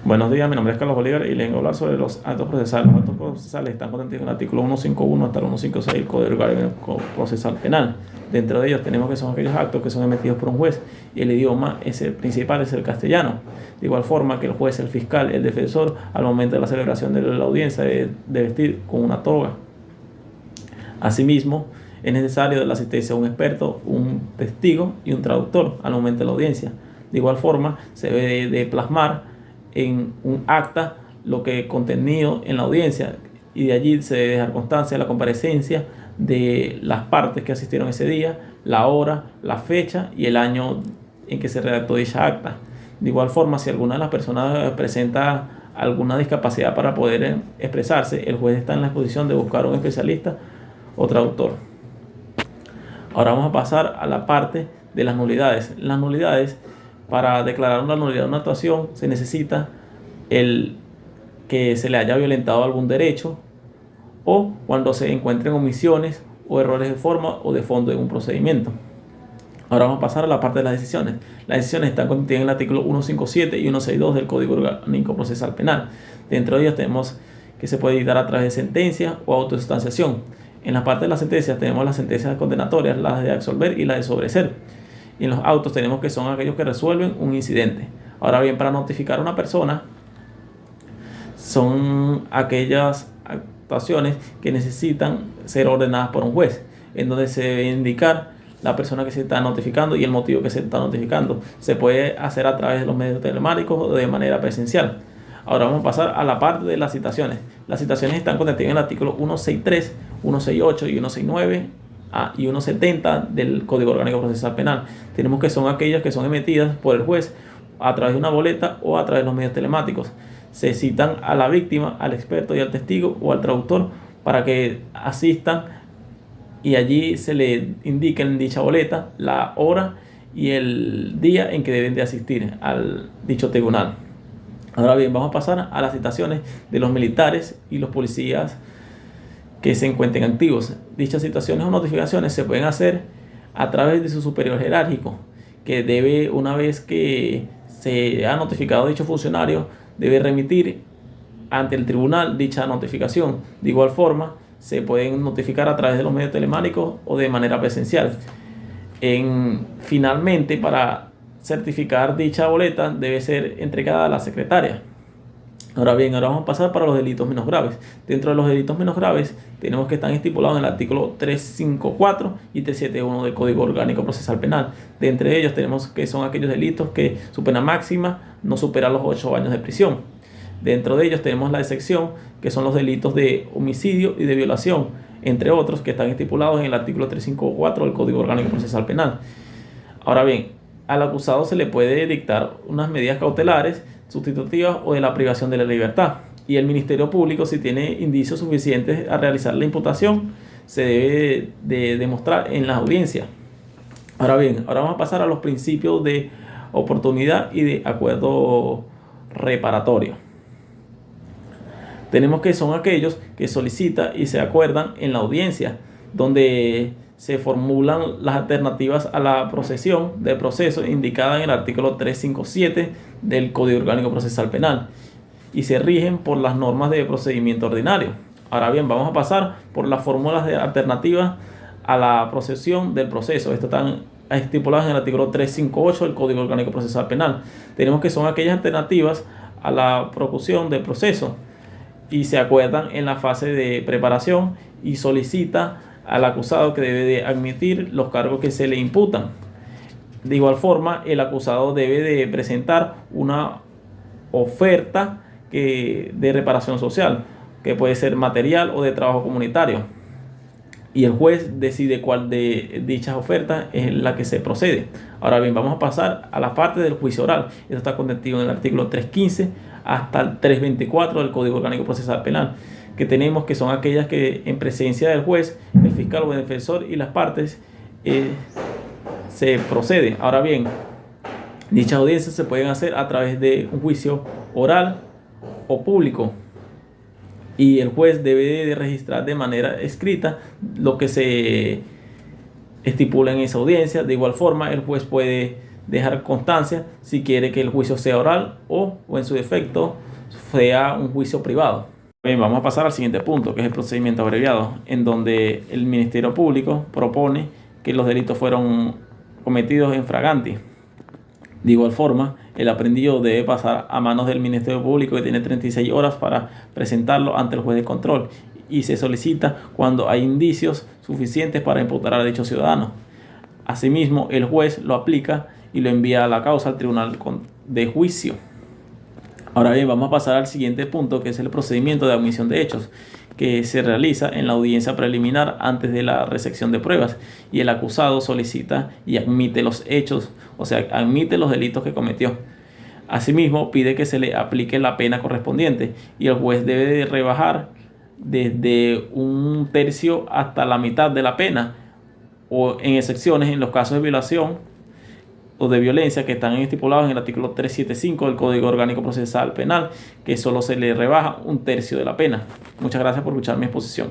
Buenos días, mi nombre es Carlos Bolívar y le vengo a hablar sobre los actos procesales. Los actos procesales están contenidos en el artículo 151 hasta el 156 del Código Orgánico Procesal Penal. Dentro de ellos tenemos que son aquellos actos que son emitidos por un juez y el idioma principal es el castellano. De igual forma que el juez, el fiscal, el defensor, al momento de la celebración de la audiencia debe vestir con una toga. Asimismo, es necesario la asistencia de un experto, un testigo y un traductor al momento de la audiencia. De igual forma, se debe de plasmar en un acta lo que contenido en la audiencia y de allí se debe dejar constancia de la comparecencia de las partes que asistieron ese día, la hora, la fecha y el año en que se redactó dicha acta. De igual forma, si alguna de las personas presenta alguna discapacidad para poder expresarse, el juez está en la disposición de buscar un especialista o traductor. Ahora vamos a pasar a la parte de las nulidades. Las nulidades, para declarar una nulidad de una actuación, se necesita el que se le haya violentado algún derecho o cuando se encuentren omisiones o errores de forma o de fondo en un procedimiento. Ahora vamos a pasar a la parte de las decisiones. Las decisiones están contenidas en el artículo 157 y 162 del Código Orgánico Procesal Penal. Dentro de ellos tenemos que se puede dictar a través de sentencia o autosustanciación. En la parte de las sentencias tenemos las sentencias condenatorias, las de absolver y las de sobreseer. Y en los autos tenemos que son aquellos que resuelven un incidente. Ahora bien, para notificar a una persona son aquellas actuaciones que necesitan ser ordenadas por un juez, en donde se debe indicar la persona que se está notificando y el motivo que se está notificando. Se puede hacer a través de los medios telemáticos o de manera presencial. Ahora vamos a pasar a la parte de las citaciones. Las citaciones están contenidas en el artículo 163, 168 y 169 y 170 del Código Orgánico Procesal Penal. Tenemos que son aquellas que son emitidas por el juez a través de una boleta o a través de los medios telemáticos. Se citan a la víctima, al experto y al testigo o al traductor para que asistan y allí se le indique en dicha boleta la hora y el día en que deben de asistir al dicho tribunal. Ahora bien, vamos a pasar a las citaciones de los militares y los policías que se encuentren activos. Dichas citaciones o notificaciones se pueden hacer a través de su superior jerárquico, que debe, una vez que se ha notificado dicho funcionario, debe remitir ante el tribunal dicha notificación. De igual forma, se pueden notificar a través de los medios telemáticos o de manera presencial. Finalmente, para certificar dicha boleta debe ser entregada a la secretaria. Ahora bien, ahora vamos a pasar para los delitos menos graves. Dentro de los delitos menos graves tenemos que están estipulados en el artículo 354 y 371 del Código Orgánico Procesal Penal. De entre ellos tenemos que son aquellos delitos que su pena máxima no supera los 8 años de prisión. Dentro de ellos tenemos la excepción, que son los delitos de homicidio y de violación, entre otros que están estipulados en el artículo 354 del Código Orgánico Procesal Penal. Ahora bien, al acusado se le puede dictar unas medidas cautelares, sustitutivas o de la privación de la libertad. Y el Ministerio Público, si tiene indicios suficientes a realizar la imputación, se debe de demostrar en la audiencia. Ahora bien, ahora vamos a pasar a los principios de oportunidad y de acuerdo reparatorio. Tenemos que son aquellos que solicitan y se acuerdan en la audiencia, donde se formulan las alternativas a la procesión del proceso indicada en el artículo 357 del Código Orgánico Procesal Penal y se rigen por las normas de procedimiento ordinario. Ahora bien, vamos a pasar por las fórmulas de alternativas a la procesión del proceso. Estas están estipuladas en el artículo 358 del Código Orgánico Procesal Penal. Tenemos que son aquellas alternativas a la prosecución del proceso y se acuerdan en la fase de preparación y solicita al acusado que debe de admitir los cargos que se le imputan. De igual forma, el acusado debe de presentar una oferta de reparación social, que puede ser material o de trabajo comunitario. Y el juez decide cuál de dichas ofertas es la que se procede. Ahora bien, vamos a pasar a la parte del juicio oral. Esto está contenido en el artículo 315 hasta el 324 del Código Orgánico Procesal Penal, que tenemos que son aquellas que en presencia del juez, el fiscal o el defensor y las partes se procede. Ahora bien, dichas audiencias se pueden hacer a través de un juicio oral o público y el juez debe de registrar de manera escrita lo que se estipula en esa audiencia. De igual forma, el juez puede dejar constancia si quiere que el juicio sea oral o en su defecto sea un juicio privado. Bien, vamos a pasar al siguiente punto, que es el procedimiento abreviado, en donde el Ministerio Público propone que los delitos fueron cometidos en fraganti. De igual forma, el aprendido debe pasar a manos del Ministerio Público, que tiene 36 horas para presentarlo ante el juez de control, y se solicita cuando hay indicios suficientes para imputar a dicho ciudadano. Asimismo, el juez lo aplica y lo envía a la causa al tribunal de juicio. Ahora bien, vamos a pasar al siguiente punto, que es el procedimiento de admisión de hechos, que se realiza en la audiencia preliminar antes de la recepción de pruebas, y el acusado solicita y admite los hechos, o sea, admite los delitos que cometió. Asimismo, pide que se le aplique la pena correspondiente, y el juez debe de rebajar desde 1/3 hasta la mitad de la pena, o en excepciones en los casos de violación o de violencia que están estipulados en el artículo 375 del Código Orgánico Procesal Penal, que solo se le rebaja 1/3 de la pena. Muchas gracias por escuchar mi exposición.